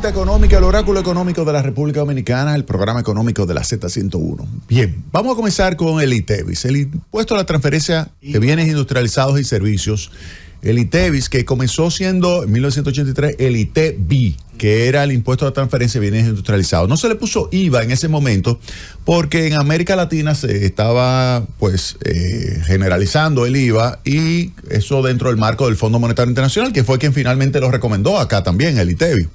Alerta económica, el oráculo económico de la República Dominicana, el programa económico de la Z101. Bien, vamos a comenzar con el ITEVIS, el impuesto a la transferencia de bienes industrializados y servicios. El ITEVIS, que comenzó siendo en 1983 el ITEBI, que era el impuesto a la transferencia de bienes industrializados. No se le puso IVA en ese momento porque en América Latina se estaba generalizando el IVA, y eso dentro del marco del Fondo Monetario Internacional, que fue quien finalmente lo recomendó acá también, el ITEBI.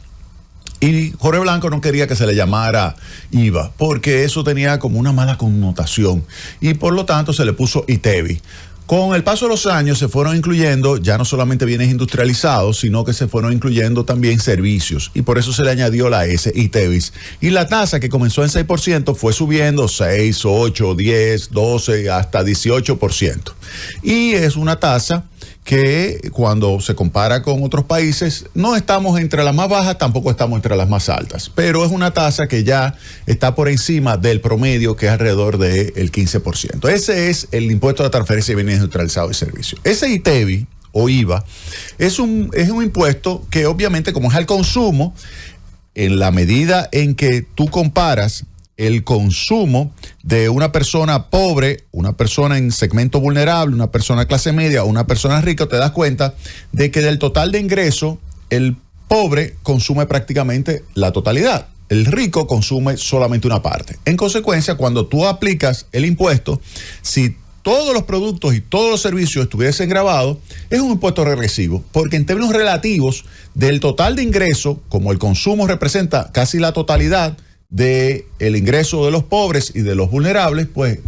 Y Jorge Blanco no quería que se le llamara IVA porque eso tenía como una mala connotación, y por lo tanto se le puso ITEBI. Con el paso de los años se fueron incluyendo ya no solamente bienes industrializados, sino que se fueron incluyendo también servicios, y por eso se le añadió la S, ITEVIS. Y la tasa, que comenzó en 6%, fue subiendo 6, 8, 10, 12, hasta 18%. Y es una tasa que cuando se compara con otros países, no estamos entre las más bajas, tampoco estamos entre las más altas, pero es una tasa que ya está por encima del promedio, que es alrededor del 15%. Ese es el impuesto a la transferencia de bienes industrializados y servicios. Ese ITEBI o IVA es un impuesto que obviamente, como es al consumo, en la medida en que tú comparas el consumo de una persona pobre, una persona en segmento vulnerable, una persona de clase media o una persona rica, te das cuenta de que del total de ingreso, el pobre consume prácticamente la totalidad. El rico consume solamente una parte. En consecuencia, cuando tú aplicas el impuesto, si todos los productos y todos los servicios estuviesen grabados, es un impuesto regresivo, porque en términos relativos del total de ingreso, como el consumo representa casi la totalidad del ingreso de los pobres y de los vulnerables, pues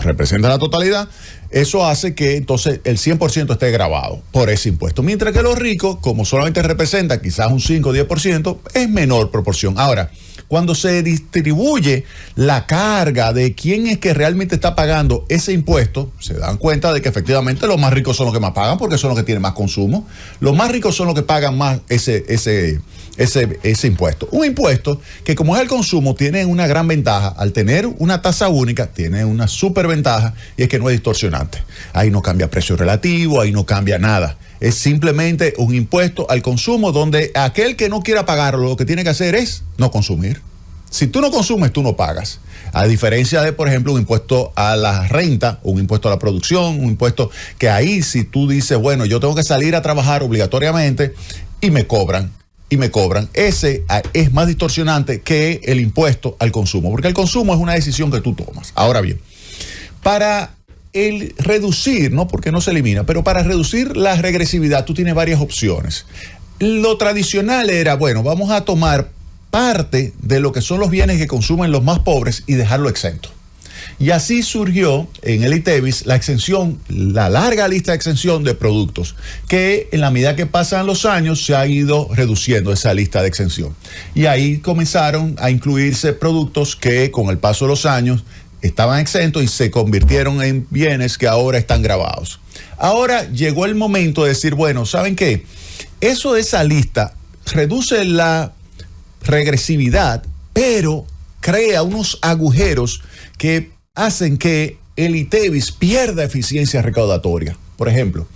representa la totalidad. Eso hace que entonces el 100% esté grabado por ese impuesto, mientras que los ricos, como solamente representa quizás un 5 o 10%, es menor proporción. Ahora, cuando se distribuye la carga de quién es que realmente está pagando ese impuesto, se dan cuenta de que efectivamente los más ricos son los que más pagan, porque son los que tienen más consumo. Los más ricos son los que pagan más ese impuesto. Un impuesto que, como es el consumo, tiene una gran ventaja. Al tener una tasa única, tiene una súper ventaja, y es que no es distorsionante. Ahí no cambia precio relativo, ahí no cambia nada. Es simplemente un impuesto al consumo, donde aquel que no quiera pagarlo, lo que tiene que hacer es no consumir. Si tú no consumes, tú no pagas. A diferencia de, por ejemplo, un impuesto a la renta, un impuesto a la producción, un impuesto que ahí, si tú dices, bueno, yo tengo que salir a trabajar obligatoriamente y me cobran, ese es más distorsionante que el impuesto al consumo, porque el consumo es una decisión que tú tomas. Ahora bien, para el reducir, no porque no se elimina, pero para reducir la regresividad, tú tienes varias opciones. Lo tradicional era, bueno, vamos a tomar parte de lo que son los bienes que consumen los más pobres y dejarlo exento. Y así surgió en el ITEVIS la exención, la larga lista de exención de productos, que en la medida que pasan los años se ha ido reduciendo esa lista de exención. Y ahí comenzaron a incluirse productos que con el paso de los años estaban exentos y se convirtieron en bienes que ahora están gravados. Ahora llegó el momento de decir, bueno, ¿saben qué? Eso de esa lista reduce la regresividad, pero crea unos agujeros que hacen que el ITEVIS pierda eficiencia recaudatoria. Por ejemplo,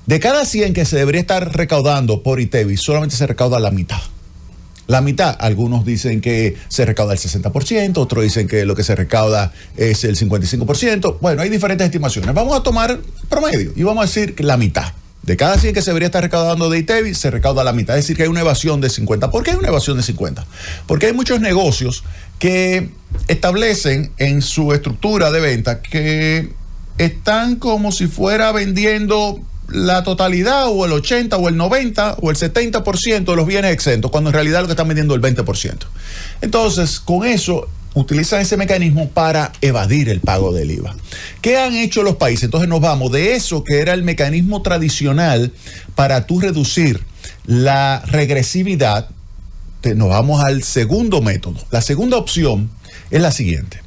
de cada 100 que se debería estar recaudando por ITEVIS, solamente se recauda la mitad. La mitad, algunos dicen que se recauda el 60%, otros dicen que lo que se recauda es el 55%. Bueno, hay diferentes estimaciones. Vamos a tomar promedio y vamos a decir que la mitad. De cada 100 que se debería estar recaudando de ITEVIS, se recauda la mitad. Es decir, que hay una evasión de 50. ¿Por qué hay una evasión de 50? Porque hay muchos negocios que establecen en su estructura de venta que están como si fuera vendiendo la totalidad, o el 80, o el 90, o el 70% de los bienes exentos, cuando en realidad lo que están vendiendo es el 20%. Entonces, con eso utilizan ese mecanismo para evadir el pago del IVA. ¿Qué han hecho los países? Entonces nos vamos de eso, que era el mecanismo tradicional para tú reducir la regresividad, nos vamos al segundo método. La segunda opción es la siguiente.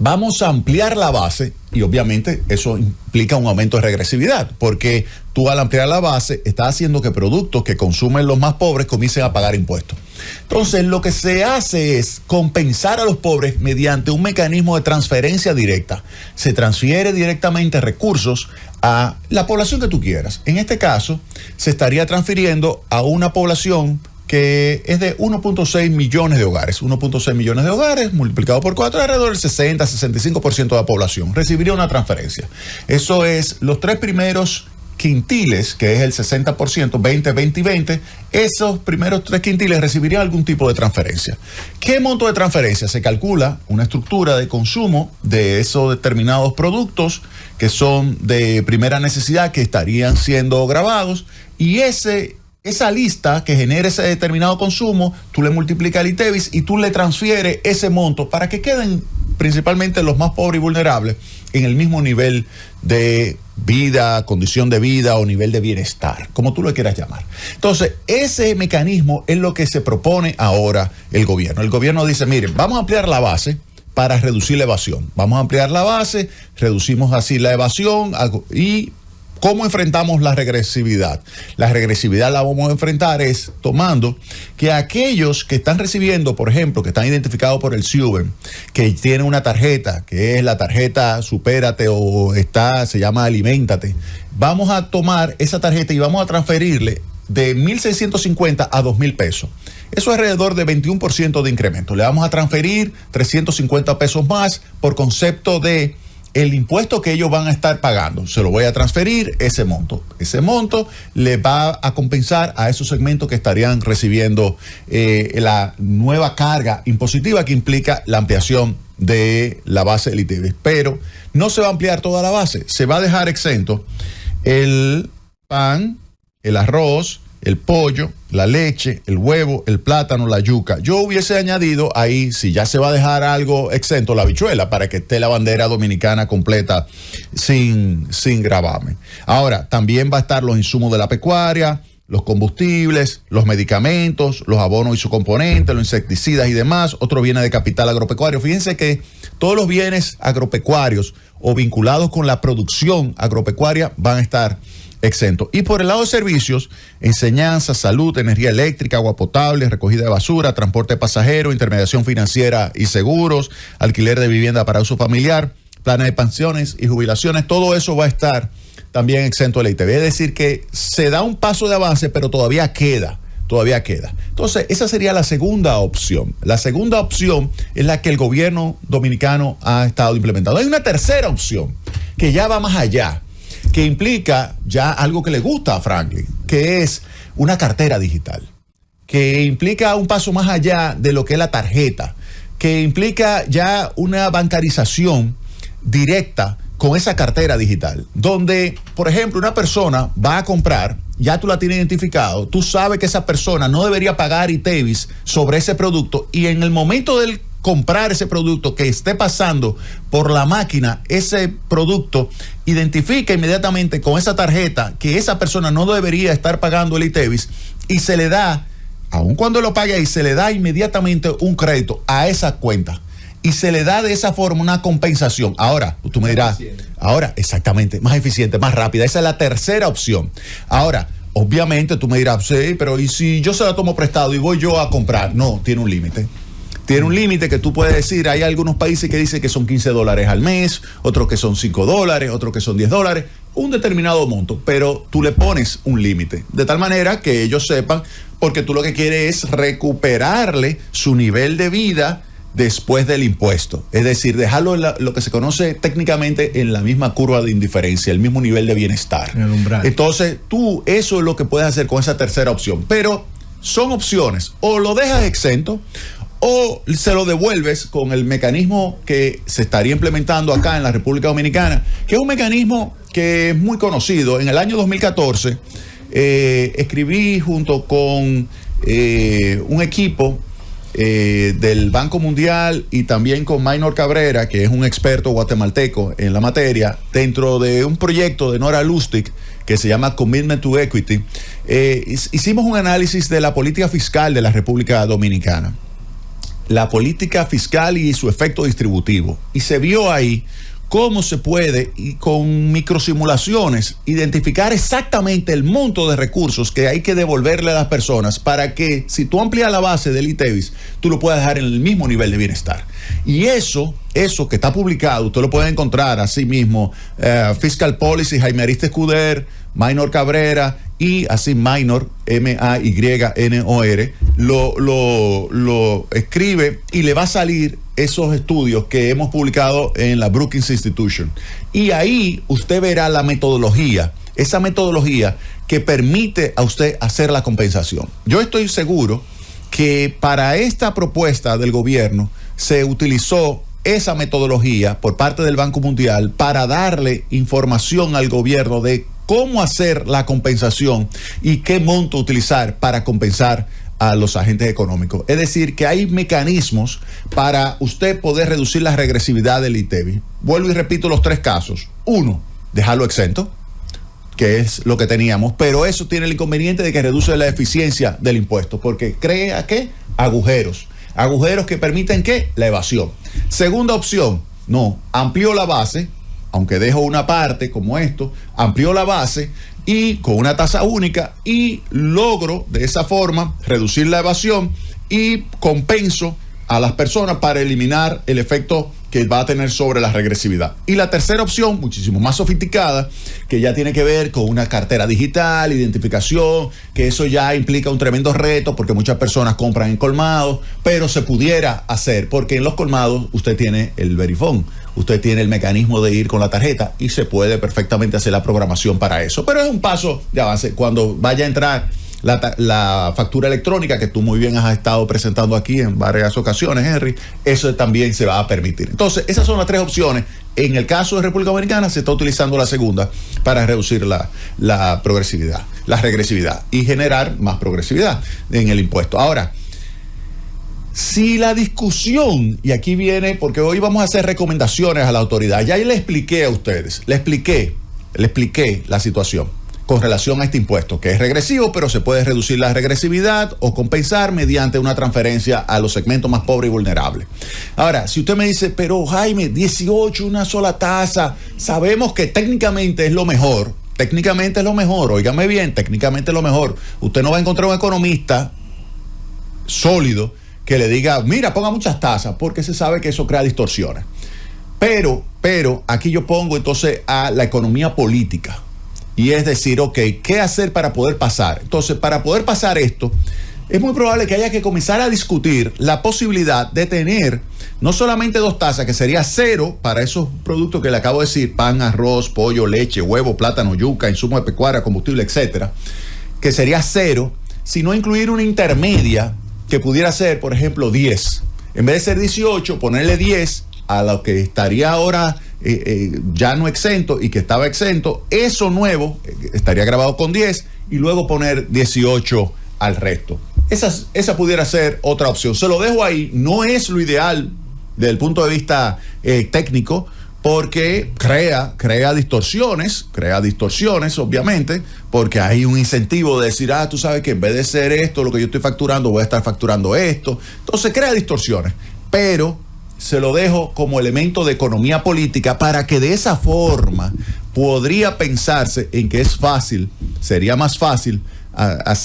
Vamos a ampliar la base, y obviamente eso implica un aumento de regresividad, porque tú, al ampliar la base, estás haciendo que productos que consumen los más pobres comiencen a pagar impuestos. Entonces, lo que se hace es compensar a los pobres mediante un mecanismo de transferencia directa. Se transfiere directamente recursos a la población que tú quieras. En este caso, se estaría transfiriendo a una población que es de 1.6 millones de hogares. 1.6 millones de hogares multiplicado por 4, alrededor del 60-65% de la población recibiría una transferencia. Eso es los 3 primeros quintiles, que es el 60%, 20, 20 y 20, esos primeros 3 quintiles recibirían algún tipo de transferencia. ¿Qué monto de transferencia? Se calcula una estructura de consumo de esos determinados productos que son de primera necesidad que estarían siendo grabados, y esa lista que genera ese determinado consumo, tú le multiplicas el ITEVIS y tú le transfieres ese monto para que queden principalmente los más pobres y vulnerables en el mismo nivel de vida, condición de vida o nivel de bienestar, como tú lo quieras llamar. Entonces, ese mecanismo es lo que se propone ahora el gobierno. El gobierno dice, miren, vamos a ampliar la base para reducir la evasión. Vamos a ampliar la base, reducimos así la evasión y ¿cómo enfrentamos la regresividad? La regresividad la vamos a enfrentar es tomando que aquellos que están recibiendo, por ejemplo, que están identificados por el SIUBEN, que tienen una tarjeta, que es la tarjeta Supérate o se llama Aliméntate, vamos a tomar esa tarjeta y vamos a transferirle de 1.650 a 2.000 pesos. Eso es alrededor de 21% de incremento. Le vamos a transferir 350 pesos más por concepto de el impuesto que ellos van a estar pagando. Se lo voy a transferir ese monto. Ese monto le va a compensar a esos segmentos que estarían recibiendo la nueva carga impositiva que implica la ampliación de la base del ITEVIS. Pero no se va a ampliar toda la base. Se va a dejar exento el pan, el arroz, el pollo, la leche, el huevo, el plátano, la yuca. Yo hubiese añadido ahí, si ya se va a dejar algo exento, la habichuela, para que esté la bandera dominicana completa sin gravamen. Ahora, también va a estar los insumos de la pecuaria, los combustibles, los medicamentos, los abonos y sus componentes, los insecticidas y demás, otros bienes de capital agropecuario. Fíjense que todos los bienes agropecuarios o vinculados con la producción agropecuaria van a estar exento. Y por el lado de servicios, enseñanza, salud, energía eléctrica, agua potable, recogida de basura, transporte de pasajeros, intermediación financiera y seguros, alquiler de vivienda para uso familiar, planes de pensiones y jubilaciones, todo eso va a estar también exento del ITV. Es decir, que se da un paso de avance, pero todavía queda. Entonces, esa sería la segunda opción. La segunda opción es la que el gobierno dominicano ha estado implementando. Hay una tercera opción que ya va más allá, que implica ya algo que le gusta a Franklin, que es una cartera digital, que implica un paso más allá de lo que es la tarjeta, que implica ya una bancarización directa con esa cartera digital, donde, por ejemplo, una persona va a comprar, ya tú la tienes identificado, tú sabes que esa persona no debería pagar ITEVIS sobre ese producto, y en el momento del comprar ese producto, que esté pasando por la máquina ese producto, identifica inmediatamente con esa tarjeta que esa persona no debería estar pagando el ITEVIS, y se le da, aun cuando lo pague ahí, se le da inmediatamente un crédito a esa cuenta y se le da de esa forma una compensación. Ahora, tú me dirás, ahora, exactamente, más eficiente, más rápida. Esa es la tercera opción. Ahora, obviamente tú me dirás, sí, pero ¿y si yo se la tomo prestado y voy yo a comprar? No, tiene un límite. Tiene un límite que tú puedes decir, hay algunos países que dicen que son $15 al mes, otros que son $5, otros que son $10, un determinado monto, pero tú le pones un límite, de tal manera que ellos sepan, porque tú lo que quieres es recuperarle su nivel de vida después del impuesto, es decir, dejarlo en lo que se conoce técnicamente en la misma curva de indiferencia, el mismo nivel de bienestar. El umbral. Entonces, tú, eso es lo que puedes hacer con esa tercera opción, pero son opciones, o lo dejas exento, o se lo devuelves con el mecanismo que se estaría implementando acá en la República Dominicana, que es un mecanismo que es muy conocido. En el año 2014 escribí junto con un equipo del Banco Mundial y también con Maynor Cabrera, que es un experto guatemalteco en la materia, dentro de un proyecto de Nora Lustig que se llama Commitment to Equity. Hicimos un análisis de la política fiscal de la República Dominicana, la política fiscal y su efecto distributivo, y se vio ahí cómo se puede, y con microsimulaciones, identificar exactamente el monto de recursos que hay que devolverle a las personas para que, si tú amplías la base del ITEVIS, tú lo puedas dejar en el mismo nivel de bienestar. Y eso que está publicado, usted lo puede encontrar así mismo, Fiscal Policy, Jaime Ariste Escuder, Maynor Cabrera y así minor, M-A-Y-N-O-R, lo escribe y le va a salir esos estudios que hemos publicado en la Brookings Institution. Y ahí usted verá la metodología, esa metodología que permite a usted hacer la compensación. Yo estoy seguro que para esta propuesta del gobierno se utilizó esa metodología por parte del Banco Mundial para darle información al gobierno de cómo hacer la compensación y qué monto utilizar para compensar a los agentes económicos. Es decir, que hay mecanismos para usted poder reducir la regresividad del ITEVIS. Vuelvo y repito los 3 casos. 1, dejarlo exento, que es lo que teníamos, pero eso tiene el inconveniente de que reduce la eficiencia del impuesto, porque crea ¿qué? Agujeros que permiten ¿qué? La evasión. Segunda opción, no, amplió la base, aunque dejo una parte como esto, amplió la base y con una tasa única y logro de esa forma reducir la evasión y compenso a las personas para eliminar el efecto que va a tener sobre la regresividad. Y la tercera opción, muchísimo más sofisticada, que ya tiene que ver con una cartera digital, identificación, que eso ya implica un tremendo reto porque muchas personas compran en colmados, pero se pudiera hacer porque en los colmados usted tiene el Verifone, usted tiene el mecanismo de ir con la tarjeta y se puede perfectamente hacer la programación para eso. Pero es un paso de avance. Cuando vaya a entrar la factura electrónica, que tú muy bien has estado presentando aquí en varias ocasiones, Henry, eso también se va a permitir. Entonces, esas son las 3 opciones. En el caso de República Dominicana se está utilizando la segunda para reducir la progresividad, la regresividad y generar más progresividad en el impuesto. Ahora, si la discusión, y aquí viene, porque hoy vamos a hacer recomendaciones a la autoridad, ya le expliqué a ustedes, le expliqué la situación con relación a este impuesto, que es regresivo, pero se puede reducir la regresividad o compensar mediante una transferencia a los segmentos más pobres y vulnerables. Ahora, si usted me dice, pero Jaime, 18, una sola tasa, sabemos que técnicamente es lo mejor, óigame bien, técnicamente es lo mejor. Usted no va a encontrar un economista sólido que le diga, mira, ponga muchas tasas, porque se sabe que eso crea distorsiones. Pero aquí yo pongo entonces a la economía política. Y es decir, ok, ¿qué hacer para poder pasar? Entonces, para poder pasar esto, es muy probable que haya que comenzar a discutir la posibilidad de tener no solamente 2 tasas, que sería 0 para esos productos que le acabo de decir, pan, arroz, pollo, leche, huevo, plátano, yuca, insumos de pecuaria, combustible, etcétera, que sería 0, sino incluir una intermedia que pudiera ser, por ejemplo, 10. En vez de ser 18, ponerle 10 a lo que estaría ahora ya no exento y que estaba exento, eso nuevo estaría grabado con 10 y luego poner 18 al resto. Esa pudiera ser otra opción. Se lo dejo ahí, no es lo ideal desde el punto de vista técnico, porque crea distorsiones, obviamente, porque hay un incentivo de decir, tú sabes que en vez de ser esto, lo que yo estoy facturando, voy a estar facturando esto. Entonces crea distorsiones, pero se lo dejo como elemento de economía política para que de esa forma podría pensarse en que es fácil, sería más fácil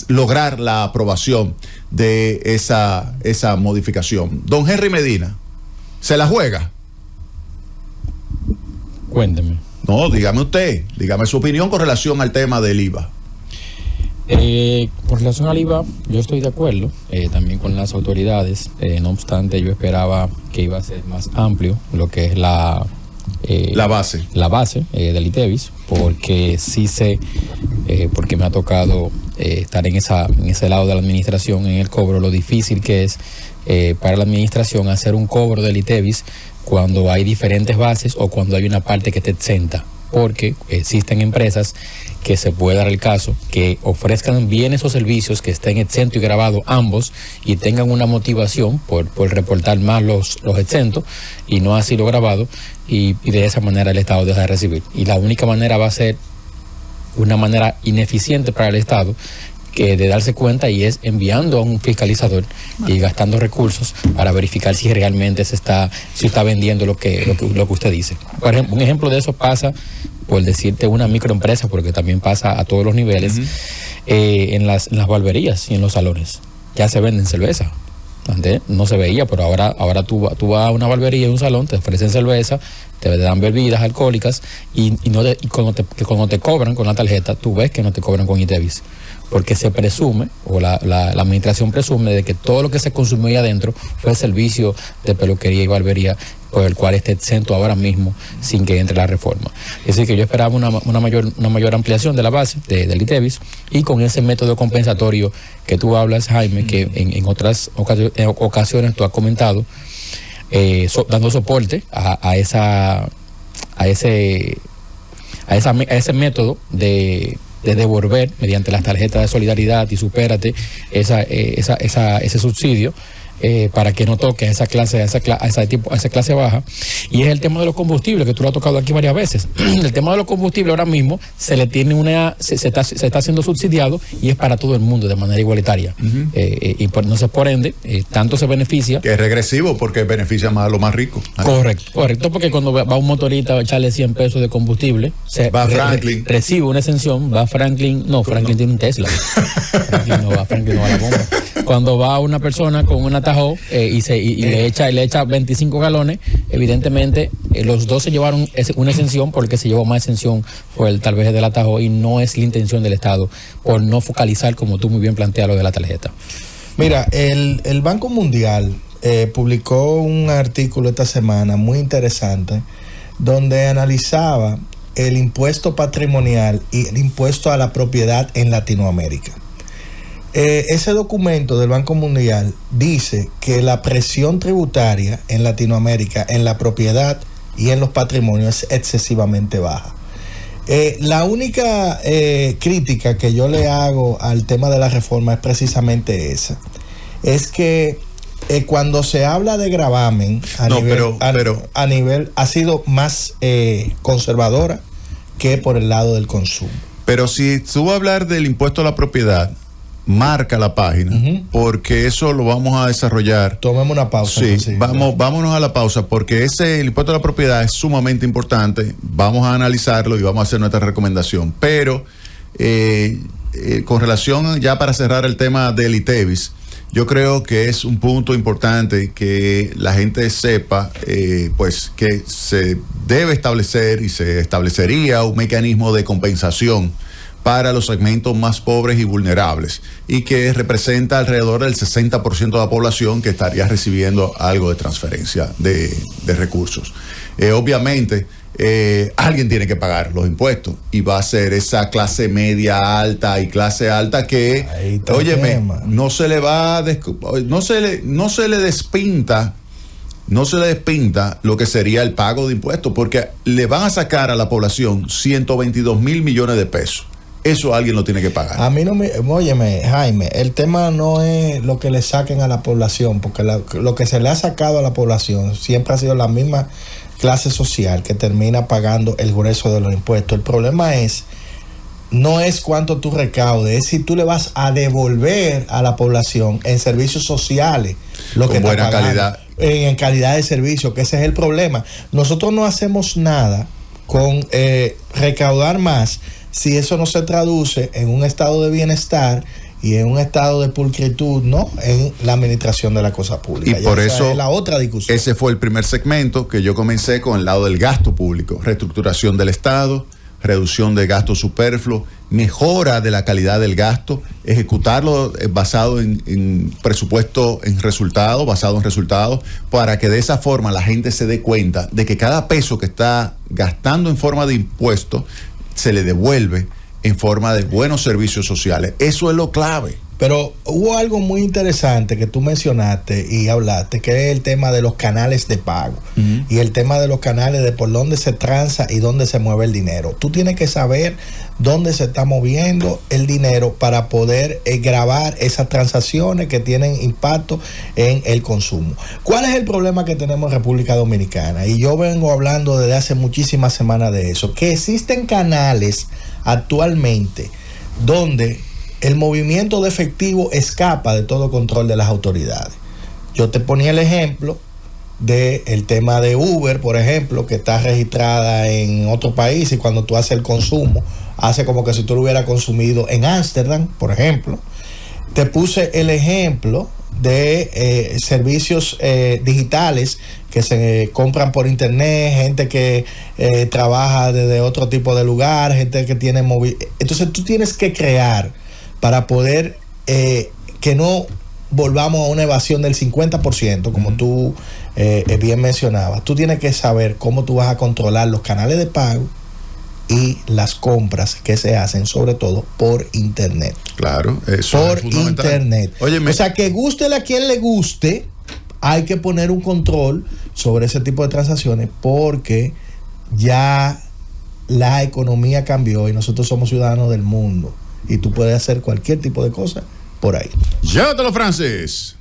lograr la aprobación de esa modificación. Don Henry Medina, ¿se la juega? Cuénteme. No, dígame su opinión con relación al tema del IVA. Con relación al IVA, yo estoy de acuerdo también con las autoridades. No obstante, yo esperaba que iba a ser más amplio lo que es la base del ITEVIS, porque sí sé, porque me ha tocado estar en ese lado de la administración, en el cobro, lo difícil que es para la administración hacer un cobro del ITEVIS cuando hay diferentes bases o cuando hay una parte que te exenta, porque existen empresas que se puede dar el caso que ofrezcan bienes o servicios que estén exentos y grabados ambos y tengan una motivación por reportar más los exentos y no así lo grabado, y de esa manera el Estado deja de recibir. Y la única manera va a ser una manera ineficiente para el Estado que de darse cuenta, y es enviando a un fiscalizador y gastando recursos para verificar si realmente si está vendiendo lo que usted dice. Por ejemplo, un ejemplo de eso pasa, por decirte, una microempresa, porque también pasa a todos los niveles, en las barberías y en los salones. Ya se venden cerveza, Antes no se veía, pero ahora tú vas a una barbería, un salón, te ofrecen cerveza, te dan bebidas alcohólicas y cuando te cobran con la tarjeta, tú ves que no te cobran con ITEVIS. Porque se presume, o la administración presume, de que todo lo que se consumió ahí adentro fue el servicio de peluquería y barbería por el cual esté exento ahora mismo sin que entre la reforma. Es decir, que yo esperaba una mayor ampliación de la base del ITEVIS, y con ese método compensatorio que tú hablas, Jaime, que en otras ocasiones tú has comentado, dando soporte a ese método de devolver mediante las tarjetas de solidaridad y supérate ese subsidio, para que no toque a esa clase baja. Y es el tema de los combustibles, que tú lo has tocado aquí varias veces. El tema de los combustibles ahora mismo se está siendo subsidiado, y es para todo el mundo de manera igualitaria. Y por ende, tanto se beneficia. Que es regresivo, porque beneficia más a los más ricos. Correcto, porque cuando va un motorista a echarle 100 pesos de combustible, Franklin. Recibe una exención, Franklin tiene un Tesla. Franklin no va a la bomba. Cuando va una persona con una Tahoe le echa 25 galones, evidentemente los dos se llevaron una exención, porque se llevó más exención fue tal vez de la Tahoe, y no es la intención del Estado por no focalizar, como tú muy bien planteas, lo de la tarjeta. Mira, el Banco Mundial publicó un artículo esta semana muy interesante, donde analizaba el impuesto patrimonial y el impuesto a la propiedad en Latinoamérica. Ese documento del Banco Mundial dice que la presión tributaria en Latinoamérica en la propiedad y en los patrimonios es excesivamente baja. La única crítica que yo le hago al tema de la reforma es precisamente esa. Es que cuando se habla de gravamen a nivel ha sido más conservadora que por el lado del consumo. Pero si tú vas a hablar del impuesto a la propiedad, marca la página, porque eso lo vamos a desarrollar. Tomemos una pausa. Sí, vámonos a la pausa, porque el impuesto a la propiedad es sumamente importante. Vamos a analizarlo y vamos a hacer nuestra recomendación. Pero con relación, ya para cerrar el tema del ITEVIS, yo creo que es un punto importante que la gente sepa, pues que se debe establecer y se establecería un mecanismo de compensación para los segmentos más pobres y vulnerables, y que representa alrededor del 60% de la población que estaría recibiendo algo de transferencia de recursos. Obviamente, alguien tiene que pagar los impuestos, y va a ser esa clase media alta y clase alta que, óyeme, no se le despinta lo que sería el pago de impuestos, porque le van a sacar a la población 122 mil millones de pesos. Eso alguien lo tiene que pagar. A mí óyeme, Jaime, el tema no es lo que le saquen a la población, porque lo que se le ha sacado a la población siempre ha sido la misma clase social que termina pagando el grueso de los impuestos. El problema no es cuánto tú recaudes, es si tú le vas a devolver a la población en servicios sociales lo que está pagando, calidad. En calidad de servicio, que ese es el problema. Nosotros no hacemos nada con recaudar más si eso no se traduce en un estado de bienestar y en un estado de pulcritud, ¿no?, en la administración de la cosa pública. Y por eso es la otra discusión. Ese fue el primer segmento que yo comencé con el lado del gasto público: reestructuración del Estado, reducción de gasto superfluo, mejora de la calidad del gasto, ejecutarlo basado en presupuesto, basado en resultados, para que de esa forma la gente se dé cuenta de que cada peso que está gastando en forma de impuesto se le devuelve en forma de buenos servicios sociales. Eso es lo clave. Pero hubo algo muy interesante que tú mencionaste y hablaste, que es el tema de los canales de pago. Y el tema de los canales de por dónde se transa y dónde se mueve el dinero. Tú tienes que saber dónde se está moviendo el dinero para poder grabar esas transacciones que tienen impacto en el consumo. ¿Cuál es el problema que tenemos en República Dominicana? Y yo vengo hablando desde hace muchísimas semanas de eso, que existen canales actualmente donde el movimiento de efectivo escapa de todo control de las autoridades. Yo te ponía el ejemplo del tema de Uber, por ejemplo, que está registrada en otro país, y cuando tú haces el consumo, hace como que si tú lo hubieras consumido en Ámsterdam, por ejemplo. Te puse el ejemplo de servicios digitales que se compran por internet, gente que trabaja desde otro tipo de lugar, gente que tiene móvil. Entonces tú tienes que crear para poder que no volvamos a una evasión del 50%, como tú bien mencionabas. Tú tienes que saber cómo tú vas a controlar los canales de pago y las compras que se hacen, sobre todo por internet. Claro, eso por es fundamental. Internet. Óyeme. O sea, que gústele a quien le guste, hay que poner un control sobre ese tipo de transacciones, porque ya la economía cambió y nosotros somos ciudadanos del mundo y tú puedes hacer cualquier tipo de cosa por ahí. Llévatelo, Francis.